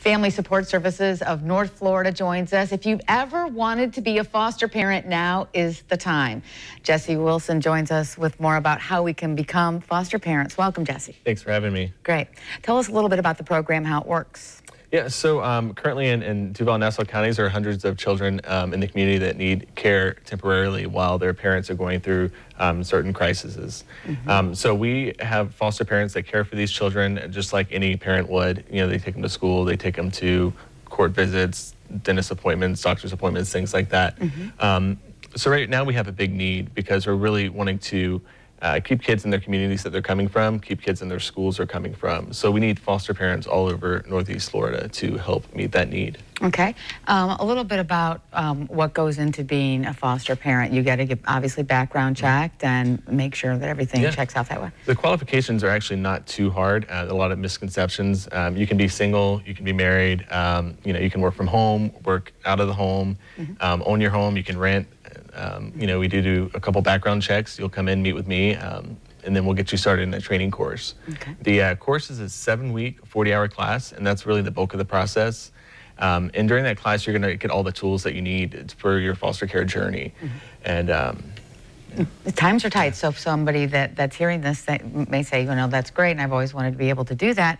Family Support Services of North Florida joins us. If you've ever wanted to be a foster parent, now is the time. Jesse Wilson joins us with more about how we can become foster parents. Welcome, Jesse. Thanks for having me. Great. Tell us a little bit about the program, how it works. Yeah, so currently in Duval and Nassau counties, there are hundreds of children in the community that need care temporarily while their parents are going through certain crises. So we have foster parents that care for these children just like any parent would. You know, they take them to school, they take them to court visits, dentist appointments, doctor's appointments, things like that. So right now we have a big need because we're really wanting to keep kids in their communities that they're coming from, keep kids in their schools they're coming from. So we need foster parents all over Northeast Florida to help meet that need. Okay. A little bit about what goes into being a foster parent. You got to get obviously background checked and make sure that everything checks out that way. The qualifications are actually not too hard. A lot of misconceptions. You can be single, you can be married, you know, you can work from home, work out of the home, own your home, you can rent. You know, we do a couple background checks. You'll come in, meet with me, and then we'll get you started in a training course. Okay. The course is a 7-week, 40-hour class, and that's really the bulk of the process. And during that class, you're going to get all the tools that you need for your foster care journey. And the times are tight, so if somebody that's hearing this may say, you know, that's great, and I've always wanted to be able to do that,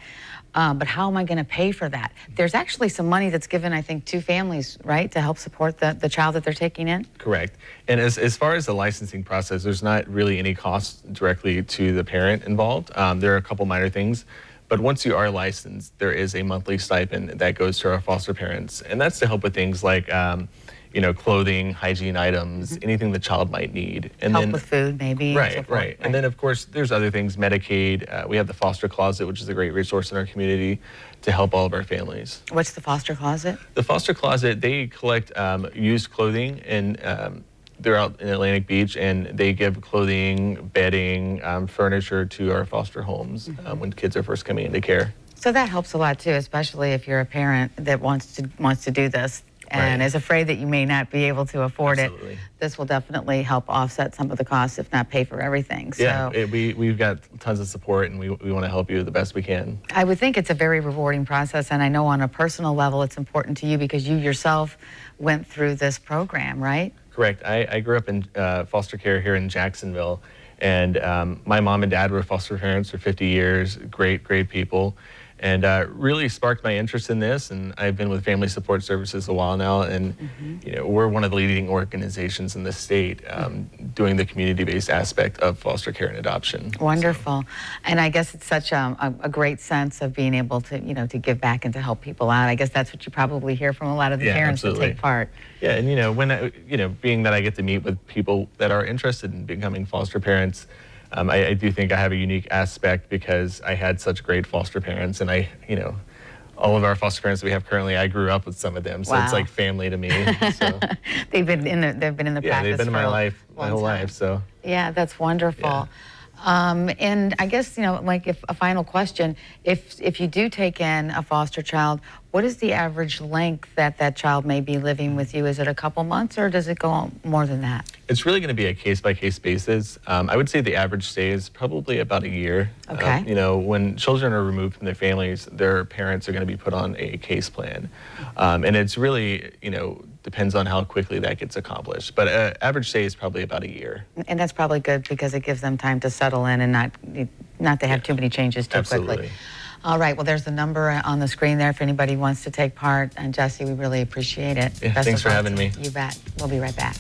but how am I going to pay for that? There's actually some money that's given, I think, to families, right, to help support the child that they're taking in? Correct. And as far as the licensing process, there's not really any cost directly to the parent involved. There are a couple minor things. But once you are licensed, there is a monthly stipend that goes to our foster parents. And that's to help with things like, you know, clothing, hygiene items, anything the child might need. And help then, with food, maybe. Right. And then, of course, there's other things, Medicaid. We have the Foster Closet, which is a great resource in our community to help all of our families. What's the Foster Closet? The Foster Closet, they collect used clothing, and they're out in Atlantic Beach, and they give clothing, bedding, furniture to our foster homes when kids are first coming into care. So that helps a lot, too, especially if you're a parent that wants to do this and is afraid that you may not be able to afford it. This will definitely help offset some of the costs, if not pay for everything. So yeah, we've got tons of support, and we want to help you the best we can. I would think it's a very rewarding process, and I know on a personal level it's important to you because you yourself went through this program, right? Correct. I grew up in foster care here in Jacksonville, and my mom and dad were foster parents for 50 years, great people. And really sparked my interest in this, and I've been with Family Support Services a while now, and you know, we're one of the leading organizations in the state doing the community-based aspect of foster care and adoption. Wonderful. So. And I guess it's such a great sense of being able to, you know, to give back and to help people out. I guess that's what you probably hear from a lot of the parents that take part. Yeah, and you know, when you know, being that I get to meet with people that are interested in becoming foster parents, I do think I have a unique aspect because I had such great foster parents, and you know, all of our foster parents that we have currently, I grew up with some of them, so it's like family to me. So. they've been in the practice. Yeah, they've been in my life, my whole life. So. Yeah, that's wonderful. Yeah. And I guess, you know, like if a final question, if you do take in a foster child, what is the average length that child may be living with you? Is it a couple months, or does it go on more than that? It's really going to be a case-by-case basis. I would say the average stay is probably about a year. Okay. You know, when children are removed from their families, their parents are going to be put on a case plan. And it's really, you know, depends on how quickly that gets accomplished. But average stay is probably about a year. And that's probably good because it gives them time to settle in and not to have too many changes too quickly. All right, well, there's the number on the screen there if anybody wants to take part. And Jesse, we really appreciate it. Yeah, thanks for having me. You bet. We'll be right back.